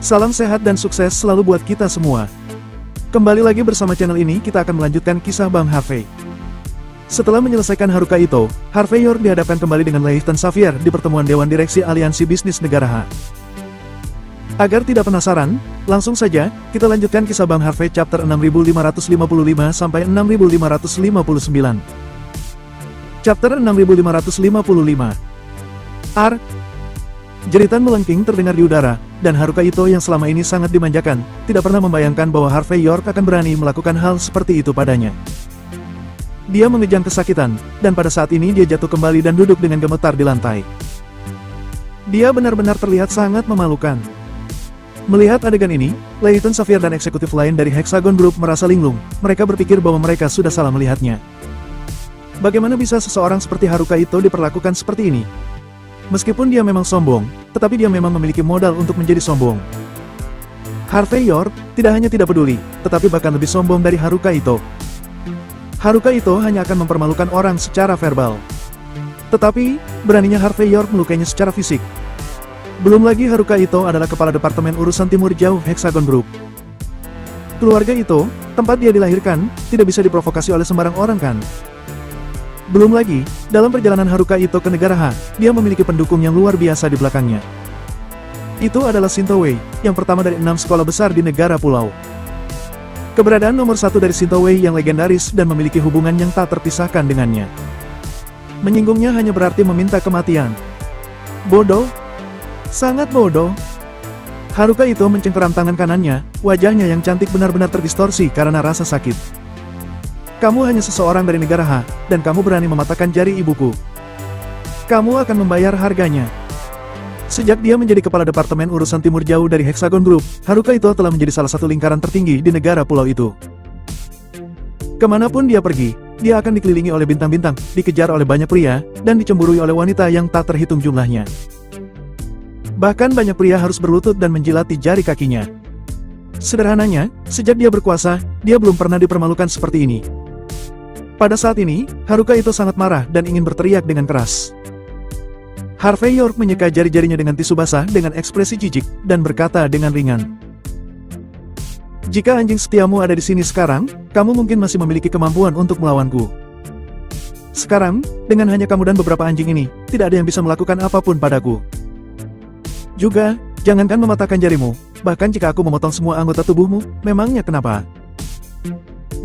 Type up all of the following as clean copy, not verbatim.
Salam sehat dan sukses selalu buat kita semua. Kembali lagi bersama channel ini, kita akan melanjutkan kisah Bang Harvey. Setelah menyelesaikan Haruka Ito, Harvey York dihadapkan kembali dengan Leighton Xavier di pertemuan Dewan Direksi Aliansi Bisnis Negara H. Agar tidak penasaran, langsung saja, kita lanjutkan kisah Bang Harvey chapter 6555 sampai 6559. Chapter 6555. Jeritan melengking terdengar di udara, dan Haruka Ito yang selama ini sangat dimanjakan, tidak pernah membayangkan bahwa Harvey York akan berani melakukan hal seperti itu padanya. Dia mengejang kesakitan, dan pada saat ini dia jatuh kembali dan duduk dengan gemetar di lantai. Dia benar-benar terlihat sangat memalukan. Melihat adegan ini, Leighton Xavier dan eksekutif lain dari Hexagon Group merasa linglung. Mereka berpikir bahwa mereka sudah salah melihatnya. Bagaimana bisa seseorang seperti Haruka Ito diperlakukan seperti ini? Meskipun dia memang sombong, tetapi dia memang memiliki modal untuk menjadi sombong. Harvey York tidak hanya tidak peduli, tetapi bahkan lebih sombong dari Haruka Ito. Haruka Ito hanya akan mempermalukan orang secara verbal. Tetapi, beraninya Harvey York melukainya secara fisik. Belum lagi Haruka Ito adalah kepala Departemen Urusan Timur Jauh Hexagon Group. Keluarga Ito, tempat dia dilahirkan, tidak bisa diprovokasi oleh sembarang orang kan? Belum lagi, dalam perjalanan Haruka Ito ke negara H, dia memiliki pendukung yang luar biasa di belakangnya. Itu adalah Shinto Wei, yang pertama dari 6 sekolah besar di negara pulau. Keberadaan nomor 1 dari Shinto Wei yang legendaris dan memiliki hubungan yang tak terpisahkan dengannya. Menyinggungnya hanya berarti meminta kematian. Bodoh. Sangat bodoh. Haruka Ito mencengkeram tangan kanannya, wajahnya yang cantik benar-benar terdistorsi karena rasa sakit. Kamu hanya seseorang dari negara H, dan kamu berani mematahkan jari ibuku. Kamu akan membayar harganya. Sejak dia menjadi kepala Departemen Urusan Timur Jauh dari Hexagon Group, Haruka Ito telah menjadi salah satu lingkaran tertinggi di negara pulau itu. Kemanapun dia pergi, dia akan dikelilingi oleh bintang-bintang, dikejar oleh banyak pria, dan dicemburui oleh wanita yang tak terhitung jumlahnya. Bahkan banyak pria harus berlutut dan menjilati jari kakinya. Sederhananya, sejak dia berkuasa, dia belum pernah dipermalukan seperti ini. Pada saat ini, Haruka Ito sangat marah dan ingin berteriak dengan keras. Harvey York menyeka jari-jarinya dengan tisu basah dengan ekspresi jijik, dan berkata dengan ringan. Jika anjing setiamu ada di sini sekarang, kamu mungkin masih memiliki kemampuan untuk melawanku. Sekarang, dengan hanya kamu dan beberapa anjing ini, tidak ada yang bisa melakukan apapun padaku. Juga, jangankan mematahkan jarimu, bahkan jika aku memotong semua anggota tubuhmu, memangnya kenapa?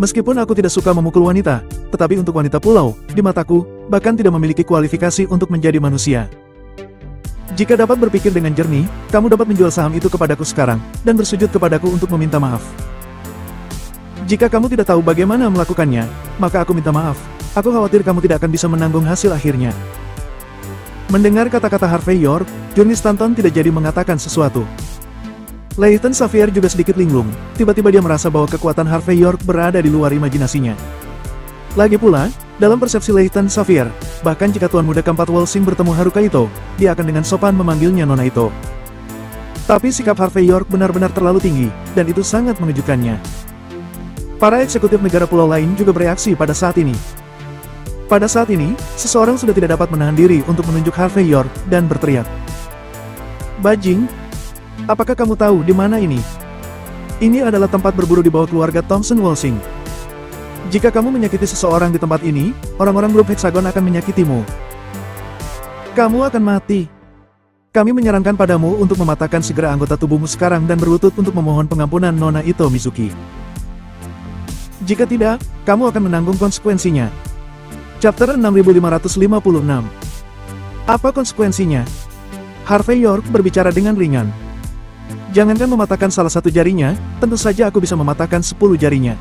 Meskipun aku tidak suka memukul wanita, tetapi untuk wanita pulau, di mataku, bahkan tidak memiliki kualifikasi untuk menjadi manusia. Jika dapat berpikir dengan jernih, kamu dapat menjual saham itu kepadaku sekarang, dan bersujud kepadaku untuk meminta maaf. Jika kamu tidak tahu bagaimana melakukannya, maka aku minta maaf. Aku khawatir kamu tidak akan bisa menanggung hasil akhirnya. Mendengar kata-kata Harvey York, Johnny Stanton tidak jadi mengatakan sesuatu. Leighton Xavier juga sedikit linglung, tiba-tiba dia merasa bahwa kekuatan Harvey York berada di luar imajinasinya. Lagi pula, dalam persepsi Leighton Xavier, bahkan jika Tuan Muda keempat Walsing bertemu Haruka Ito, dia akan dengan sopan memanggilnya Nona Ito. Tapi sikap Harvey York benar-benar terlalu tinggi, dan itu sangat mengejutkannya. Para eksekutif negara pulau lain juga bereaksi pada saat ini. Pada saat ini, seseorang sudah tidak dapat menahan diri untuk menunjuk Harvey York dan berteriak. Bajing! Apakah kamu tahu di mana ini? Ini adalah tempat berburu di bawah keluarga Thompson Walsing. Jika kamu menyakiti seseorang di tempat ini, orang-orang grup Hexagon akan menyakitimu. Kamu akan mati. Kami menyarankan padamu untuk mematahkan segera anggota tubuhmu sekarang dan berlutut untuk memohon pengampunan Nona Ito Mizuki. Jika tidak, kamu akan menanggung konsekuensinya. Chapter 6556. Apa konsekuensinya? Harvey York berbicara dengan ringan. Jangankan mematahkan salah satu jarinya, tentu saja aku bisa mematahkan 10 jarinya.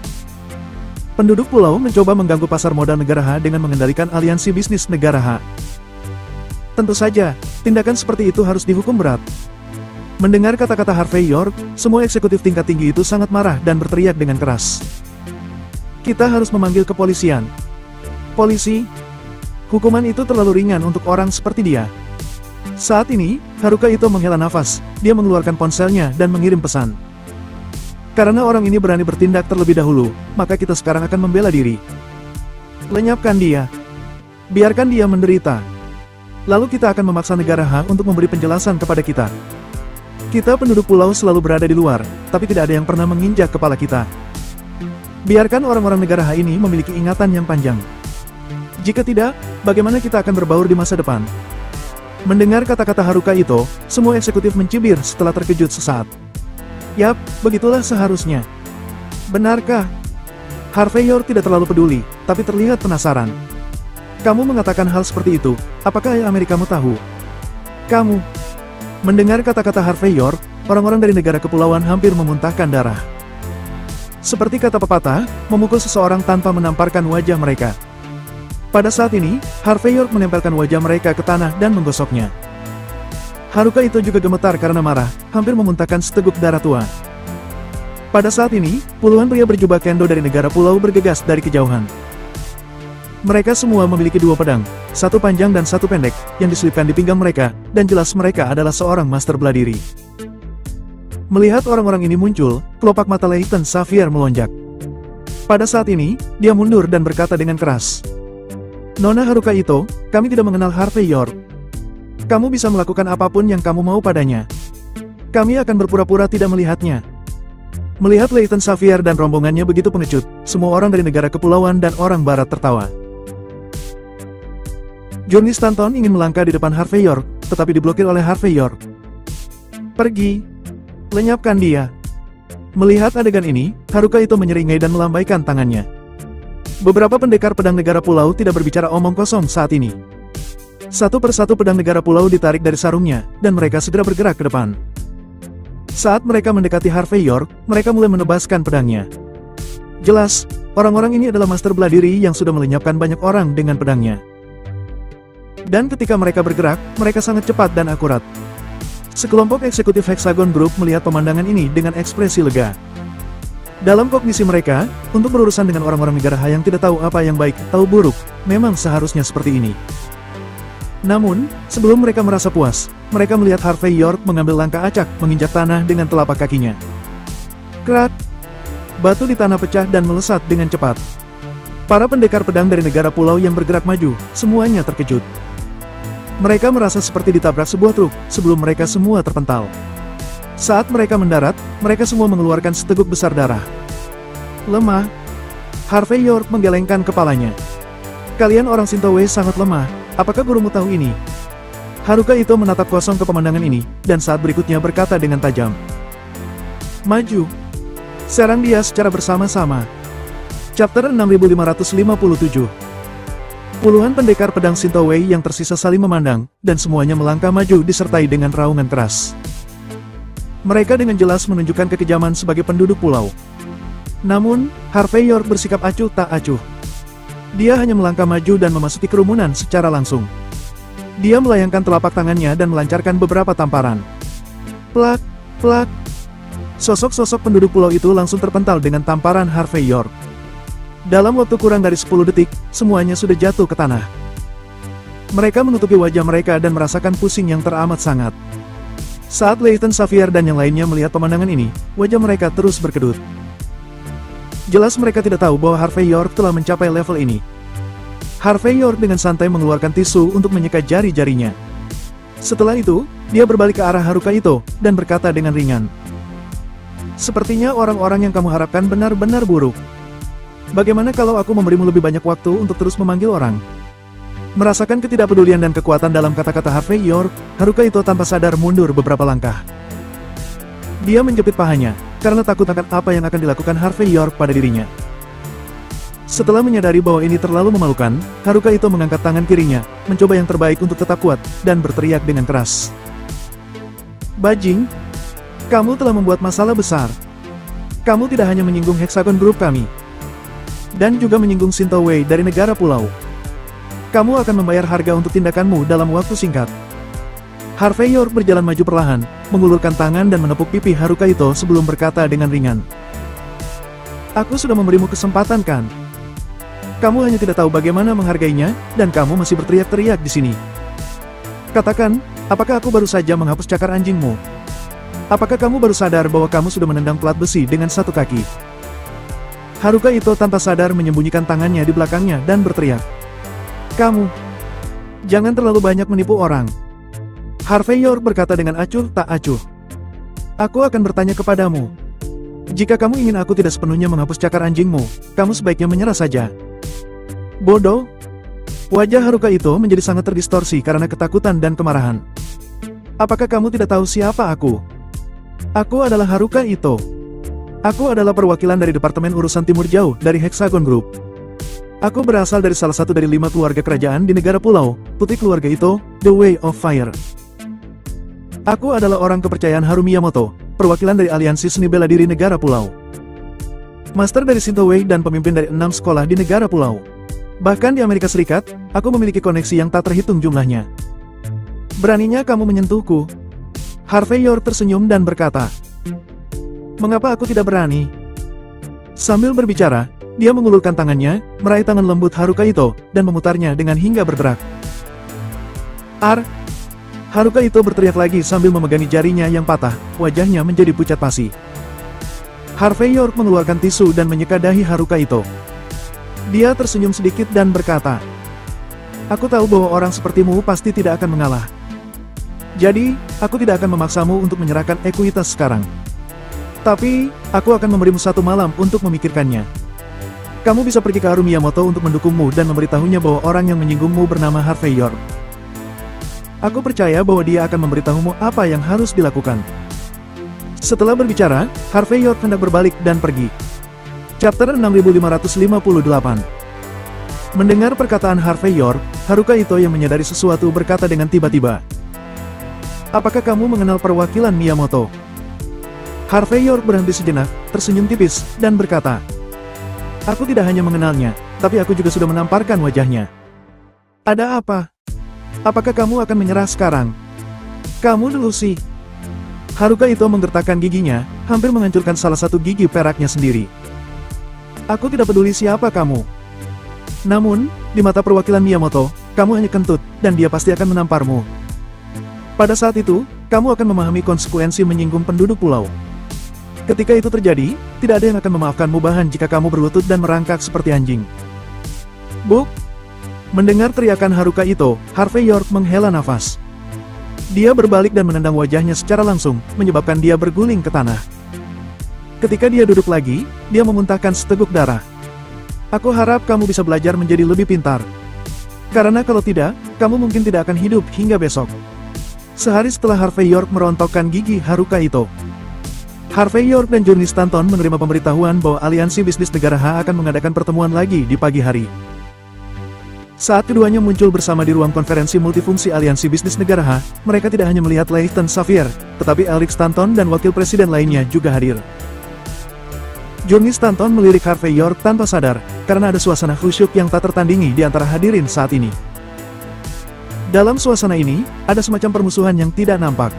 Penduduk pulau mencoba mengganggu pasar modal negara H dengan mengendalikan aliansi bisnis negara H. Tentu saja, tindakan seperti itu harus dihukum berat. Mendengar kata-kata Harvey York, semua eksekutif tingkat tinggi itu sangat marah dan berteriak dengan keras. Kita harus memanggil kepolisian. Polisi? Hukuman itu terlalu ringan untuk orang seperti dia. Saat ini, Haruka Ito menghela nafas, dia mengeluarkan ponselnya dan mengirim pesan. Karena orang ini berani bertindak terlebih dahulu, maka kita sekarang akan membela diri. Lenyapkan dia. Biarkan dia menderita. Lalu kita akan memaksa negara H untuk memberi penjelasan kepada kita. Kita penduduk pulau selalu berada di luar, tapi tidak ada yang pernah menginjak kepala kita. Biarkan orang-orang negara H ini memiliki ingatan yang panjang. Jika tidak, bagaimana kita akan berbaur di masa depan? Mendengar kata-kata Haruka Ito, semua eksekutif mencibir setelah terkejut sesaat. Yap, begitulah seharusnya. Benarkah? Harvey York tidak terlalu peduli, tapi terlihat penasaran. Kamu mengatakan hal seperti itu, apakah Amerikamu tahu? Kamu. Mendengar kata-kata Harvey York, orang-orang dari negara kepulauan hampir memuntahkan darah. Seperti kata pepatah, memukul seseorang tanpa menamparkan wajah mereka. Pada saat ini, Harvey York menempelkan wajah mereka ke tanah dan menggosoknya. Haruka Ito juga gemetar karena marah, hampir memuntahkan seteguk darah tua. Pada saat ini, puluhan pria berjubah kendo dari negara pulau bergegas dari kejauhan. Mereka semua memiliki dua pedang, satu panjang dan satu pendek, yang diselipkan di pinggang mereka, dan jelas mereka adalah seorang master bela diri. Melihat orang-orang ini muncul, kelopak mata Leighton Xavier melonjak. Pada saat ini, dia mundur dan berkata dengan keras. Nona Haruka Ito, kami tidak mengenal Harvey York. Kamu bisa melakukan apapun yang kamu mau padanya. Kami akan berpura-pura tidak melihatnya. Melihat Leighton Xavier dan rombongannya begitu pengecut, semua orang dari negara kepulauan dan orang barat tertawa. Johnny Stanton ingin melangkah di depan Harvey York, tetapi diblokir oleh Harvey York. Pergi. Lenyapkan dia. Melihat adegan ini, Haruka Ito menyeringai dan melambaikan tangannya. Beberapa pendekar pedang negara pulau tidak berbicara omong kosong saat ini. Satu persatu pedang negara pulau ditarik dari sarungnya, dan mereka segera bergerak ke depan. Saat mereka mendekati Harvey York, mereka mulai menebaskan pedangnya. Jelas, orang-orang ini adalah master bela diri yang sudah melenyapkan banyak orang dengan pedangnya. Dan ketika mereka bergerak, mereka sangat cepat dan akurat. Sekelompok eksekutif Hexagon Group melihat pemandangan ini dengan ekspresi lega. Dalam kognisi mereka, untuk berurusan dengan orang-orang negara H yang tidak tahu apa yang baik atau buruk, memang seharusnya seperti ini. Namun, sebelum mereka merasa puas, mereka melihat Harvey York mengambil langkah acak menginjak tanah dengan telapak kakinya. Krak! Batu di tanah pecah dan melesat dengan cepat. Para pendekar pedang dari negara pulau yang bergerak maju, semuanya terkejut. Mereka merasa seperti ditabrak sebuah truk, sebelum mereka semua terpental. Saat mereka mendarat, mereka semua mengeluarkan seteguk besar darah. Lemah. Harvey York menggelengkan kepalanya. Kalian orang Shintowe sangat lemah, apakah gurumu tahu ini? Haruka Ito menatap kosong ke pemandangan ini, dan saat berikutnya berkata dengan tajam. Maju. Serang dia secara bersama-sama. Chapter 6557. Puluhan pendekar pedang Shintowe yang tersisa saling memandang, dan semuanya melangkah maju disertai dengan raungan keras. Mereka dengan jelas menunjukkan kekejaman sebagai penduduk pulau. Namun, Harvey York bersikap acuh tak acuh. Dia hanya melangkah maju dan memasuki kerumunan secara langsung. Dia melayangkan telapak tangannya dan melancarkan beberapa tamparan. Plak, plak. Sosok-sosok penduduk pulau itu langsung terpental dengan tamparan Harvey York. Dalam waktu kurang dari 10 detik, semuanya sudah jatuh ke tanah. Mereka menutupi wajah mereka dan merasakan pusing yang teramat sangat. Saat Leighton Xavier dan yang lainnya melihat pemandangan ini, wajah mereka terus berkedut. Jelas mereka tidak tahu bahwa Harvey York telah mencapai level ini. Harvey York dengan santai mengeluarkan tisu untuk menyeka jari-jarinya. Setelah itu, dia berbalik ke arah Haruka Ito, dan berkata dengan ringan. Sepertinya orang-orang yang kamu harapkan benar-benar buruk. Bagaimana kalau aku memberimu lebih banyak waktu untuk terus memanggil orang? Merasakan ketidakpedulian dan kekuatan dalam kata-kata Harvey York, Haruka Ito tanpa sadar mundur beberapa langkah. Dia menjepit pahanya, karena takut akan apa yang akan dilakukan Harvey York pada dirinya. Setelah menyadari bahwa ini terlalu memalukan, Haruka Ito mengangkat tangan kirinya, mencoba yang terbaik untuk tetap kuat, dan berteriak dengan keras. Bajing, kamu telah membuat masalah besar. Kamu tidak hanya menyinggung Hexagon Group kami, dan juga menyinggung Shintowe dari negara pulau. Kamu akan membayar harga untuk tindakanmu dalam waktu singkat. Harvey York berjalan maju perlahan, mengulurkan tangan dan menepuk pipi Haruka Ito sebelum berkata dengan ringan. Aku sudah memberimu kesempatan kan? Kamu hanya tidak tahu bagaimana menghargainya, dan kamu masih berteriak-teriak di sini. Katakan, apakah aku baru saja menghapus cakar anjingmu? Apakah kamu baru sadar bahwa kamu sudah menendang plat besi dengan satu kaki? Haruka Ito tanpa sadar menyembunyikan tangannya di belakangnya dan berteriak. Kamu, jangan terlalu banyak menipu orang. Harvey York berkata dengan acuh tak acuh. Aku akan bertanya kepadamu. Jika kamu ingin aku tidak sepenuhnya menghapus cakar anjingmu, kamu sebaiknya menyerah saja. Bodoh. Wajah Haruka Ito menjadi sangat terdistorsi karena ketakutan dan kemarahan. Apakah kamu tidak tahu siapa aku? Aku adalah Haruka Ito. Aku adalah perwakilan dari Departemen Urusan Timur Jauh dari Hexagon Group. Aku berasal dari salah satu dari 5 keluarga kerajaan di negara pulau, putri keluarga Ito, The Way of Fire. Aku adalah orang kepercayaan Haru Miyamoto, perwakilan dari aliansi seni bela diri negara pulau. Master dari Shinto Wei dan pemimpin dari 6 sekolah di negara pulau. Bahkan di Amerika Serikat, aku memiliki koneksi yang tak terhitung jumlahnya. Beraninya kamu menyentuhku? Harvey York tersenyum dan berkata, "Mengapa aku tidak berani?" Sambil berbicara, dia mengulurkan tangannya, meraih tangan lembut Haruka Ito, dan memutarnya dengan hingga bergerak. "Ar!" Haruka Ito berteriak lagi sambil memegangi jarinya yang patah, wajahnya menjadi pucat pasi. Harvey York mengeluarkan tisu dan menyeka dahi Haruka Ito. Dia tersenyum sedikit dan berkata, "Aku tahu bahwa orang sepertimu pasti tidak akan mengalah. Jadi, aku tidak akan memaksamu untuk menyerahkan ekuitas sekarang. Tapi, aku akan memberimu 1 malam untuk memikirkannya. Kamu bisa pergi ke Haru Miyamoto untuk mendukungmu dan memberitahunya bahwa orang yang menyinggungmu bernama Harvey York. Aku percaya bahwa dia akan memberitahumu apa yang harus dilakukan." Setelah berbicara, Harvey York hendak berbalik dan pergi. Chapter 6558. Mendengar perkataan Harvey York, Haruka Ito yang menyadari sesuatu berkata dengan tiba-tiba, "Apakah kamu mengenal perwakilan Miyamoto?" Harvey York berhenti sejenak, tersenyum tipis, dan berkata, "Aku tidak hanya mengenalnya, tapi aku juga sudah menamparkan wajahnya." "Ada apa? Apakah kamu akan menyerah sekarang?" "Kamu delusi." Haruka Ito menggertakkan giginya, hampir menghancurkan salah satu gigi peraknya sendiri. "Aku tidak peduli siapa kamu. Namun, di mata perwakilan Miyamoto, kamu hanya kentut, dan dia pasti akan menamparmu. Pada saat itu, kamu akan memahami konsekuensi menyinggung penduduk pulau. Ketika itu terjadi, tidak ada yang akan memaafkanmu bahkan jika kamu berlutut dan merangkak seperti anjing." "Buk!" Mendengar teriakan Haruka Ito, Harvey York menghela nafas. Dia berbalik dan menendang wajahnya secara langsung, menyebabkan dia berguling ke tanah. Ketika dia duduk lagi, dia memuntahkan seteguk darah. "Aku harap kamu bisa belajar menjadi lebih pintar. Karena kalau tidak, kamu mungkin tidak akan hidup hingga besok." Sehari setelah Harvey York merontokkan gigi Haruka Ito, Harvey York dan Johnny Stanton menerima pemberitahuan bahwa aliansi bisnis negara H akan mengadakan pertemuan lagi di pagi hari. Saat keduanya muncul bersama di ruang konferensi multifungsi aliansi bisnis negara H, mereka tidak hanya melihat Leighton Xavier, tetapi Elric Stanton dan wakil presiden lainnya juga hadir. Johnny Stanton melirik Harvey York tanpa sadar, karena ada suasana khusyuk yang tak tertandingi di antara hadirin saat ini. Dalam suasana ini, ada semacam permusuhan yang tidak nampak.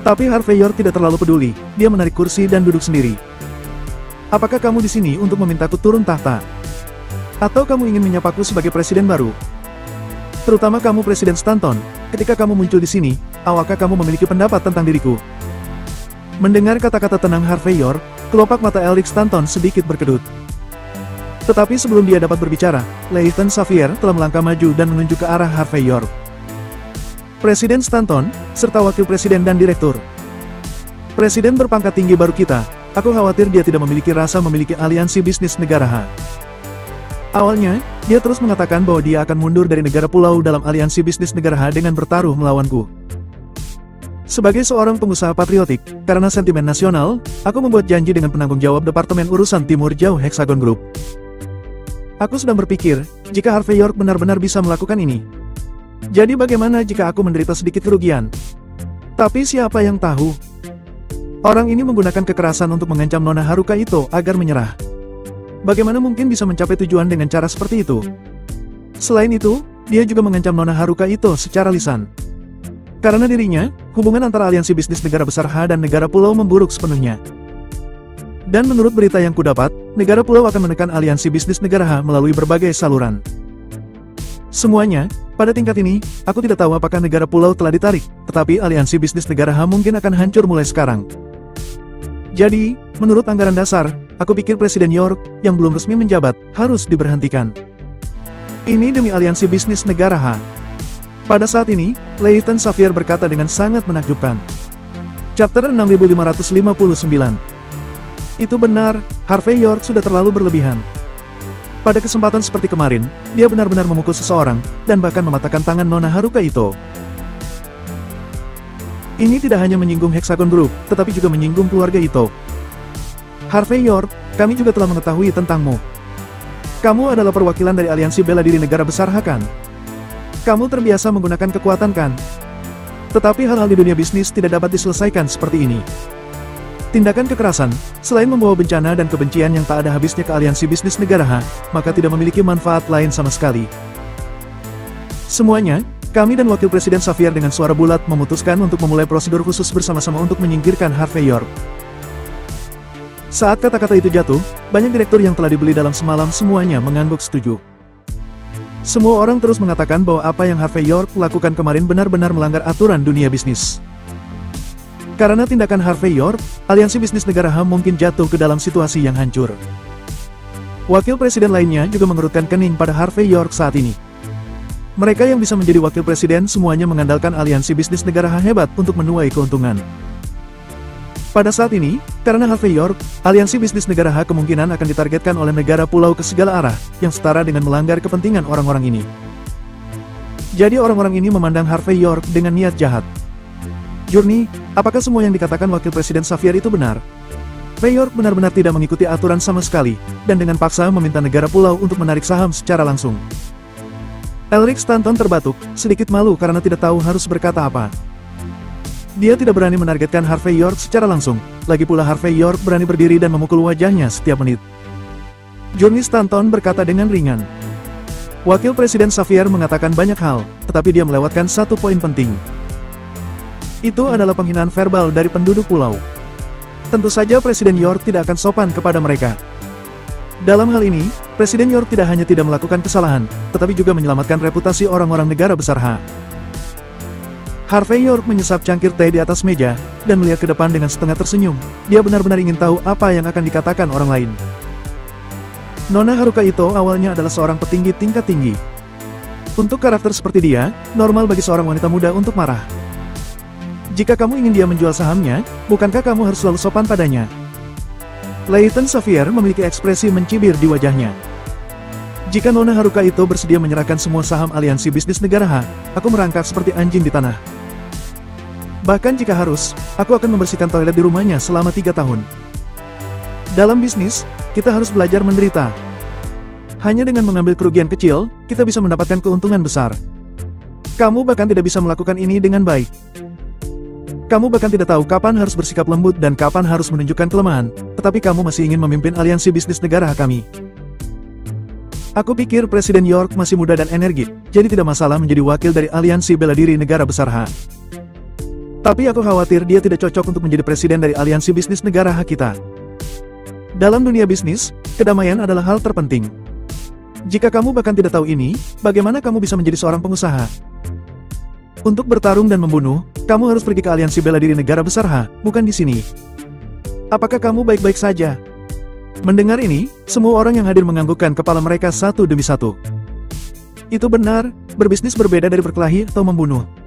Tapi Harvey York tidak terlalu peduli, dia menarik kursi dan duduk sendiri. "Apakah kamu di sini untuk memintaku turun tahta? Atau kamu ingin menyapaku sebagai presiden baru? Terutama kamu Presiden Stanton, ketika kamu muncul di sini, apakah kamu memiliki pendapat tentang diriku?" Mendengar kata-kata tenang Harvey York, kelopak mata Elric Stanton sedikit berkedut. Tetapi sebelum dia dapat berbicara, Leighton Xavier telah melangkah maju dan menunjuk ke arah Harvey York. "Presiden Stanton, serta wakil presiden dan direktur. Presiden berpangkat tinggi baru kita, aku khawatir dia tidak memiliki rasa memiliki aliansi bisnis negara H. Awalnya, dia terus mengatakan bahwa dia akan mundur dari negara pulau dalam aliansi bisnis negara H dengan bertaruh melawanku. Sebagai seorang pengusaha patriotik, karena sentimen nasional, aku membuat janji dengan penanggung jawab Departemen Urusan Timur Jauh Hexagon Group. Aku sedang berpikir, jika Harvey York benar-benar bisa melakukan ini. Jadi bagaimana jika aku menderita sedikit kerugian? Tapi siapa yang tahu? Orang ini menggunakan kekerasan untuk mengancam Nona Haruka Ito agar menyerah. Bagaimana mungkin bisa mencapai tujuan dengan cara seperti itu? Selain itu, dia juga mengancam Nona Haruka Ito secara lisan. Karena dirinya, hubungan antara aliansi bisnis negara besar H dan negara pulau memburuk sepenuhnya. Dan menurut berita yang kudapat, negara pulau akan menekan aliansi bisnis negara H melalui berbagai saluran. Semuanya, pada tingkat ini, aku tidak tahu apakah negara pulau telah ditarik, tetapi aliansi bisnis negara H mungkin akan hancur mulai sekarang. Jadi, menurut anggaran dasar, aku pikir Presiden York, yang belum resmi menjabat, harus diberhentikan. Ini demi aliansi bisnis negara H. Pada saat ini, Leighton Xavier berkata dengan sangat menakjubkan. Chapter 6559. Itu benar, Harvey York sudah terlalu berlebihan. Pada kesempatan seperti kemarin, dia benar-benar memukul seseorang, dan bahkan mematahkan tangan Nona Haruka Ito. Ini tidak hanya menyinggung Hexagon Group, tetapi juga menyinggung keluarga Ito. Harvey York, kami juga telah mengetahui tentangmu. Kamu adalah perwakilan dari aliansi bela diri negara besar Hakan. Kamu terbiasa menggunakan kekuatan kan? Tetapi hal-hal di dunia bisnis tidak dapat diselesaikan seperti ini. Tindakan kekerasan, selain membawa bencana dan kebencian yang tak ada habisnya ke aliansi bisnis negara H, maka tidak memiliki manfaat lain sama sekali. Semuanya, kami dan Wakil Presiden Xavier dengan suara bulat memutuskan untuk memulai prosedur khusus bersama-sama untuk menyingkirkan Harvey York. Saat kata-kata itu jatuh, banyak direktur yang telah dibeli dalam semalam semuanya mengangguk setuju. Semua orang terus mengatakan bahwa apa yang Harvey York lakukan kemarin benar-benar melanggar aturan dunia bisnis. Karena tindakan Harvey York, aliansi bisnis negara H mungkin jatuh ke dalam situasi yang hancur. Wakil presiden lainnya juga mengerutkan kening pada Harvey York saat ini. Mereka yang bisa menjadi wakil presiden semuanya mengandalkan aliansi bisnis negara H hebat untuk menuai keuntungan. Pada saat ini, karena Harvey York, aliansi bisnis negara H kemungkinan akan ditargetkan oleh negara pulau ke segala arah, yang setara dengan melanggar kepentingan orang-orang ini. Jadi orang-orang ini memandang Harvey York dengan niat jahat. Journey, apakah semua yang dikatakan Wakil Presiden Xavier itu benar? Harvey York benar-benar tidak mengikuti aturan sama sekali, dan dengan paksa meminta negara pulau untuk menarik saham secara langsung. Elric Stanton terbatuk, sedikit malu karena tidak tahu harus berkata apa. Dia tidak berani menargetkan Harvey York secara langsung, lagi pula Harvey York berani berdiri dan memukul wajahnya setiap menit. Journey Stanton berkata dengan ringan. Wakil Presiden Xavier mengatakan banyak hal, tetapi dia melewatkan satu poin penting. Itu adalah penghinaan verbal dari penduduk pulau. Tentu saja Presiden York tidak akan sopan kepada mereka. Dalam hal ini, Presiden York tidak hanya tidak melakukan kesalahan, tetapi juga menyelamatkan reputasi orang-orang negara besar H. Harvey York menyesap cangkir teh di atas meja, dan melihat ke depan dengan setengah tersenyum. Dia benar-benar ingin tahu apa yang akan dikatakan orang lain. Nona Haruka Ito awalnya adalah seorang petinggi tingkat tinggi. Untuk karakter seperti dia, normal bagi seorang wanita muda untuk marah. Jika kamu ingin dia menjual sahamnya, bukankah kamu harus selalu sopan padanya? Leighton Xavier memiliki ekspresi mencibir di wajahnya. Jika Nona Haruka Ito bersedia menyerahkan semua saham aliansi bisnis negara H, aku merangkak seperti anjing di tanah. Bahkan jika harus, aku akan membersihkan toilet di rumahnya selama 3 tahun. Dalam bisnis, kita harus belajar menderita. Hanya dengan mengambil kerugian kecil, kita bisa mendapatkan keuntungan besar. Kamu bahkan tidak bisa melakukan ini dengan baik. Kamu bahkan tidak tahu kapan harus bersikap lembut dan kapan harus menunjukkan kelemahan, tetapi kamu masih ingin memimpin aliansi bisnis negara kami. Aku pikir Presiden York masih muda dan energik, jadi tidak masalah menjadi wakil dari aliansi bela diri negara besar H. Tapi aku khawatir dia tidak cocok untuk menjadi presiden dari aliansi bisnis negara H kita. Dalam dunia bisnis, kedamaian adalah hal terpenting. Jika kamu bahkan tidak tahu ini, bagaimana kamu bisa menjadi seorang pengusaha? Untuk bertarung dan membunuh, kamu harus pergi ke aliansi bela diri negara besar H, bukan di sini. Apakah kamu baik-baik saja? Mendengar ini, semua orang yang hadir menganggukkan kepala mereka satu demi satu. Itu benar, berbisnis berbeda dari berkelahi atau membunuh.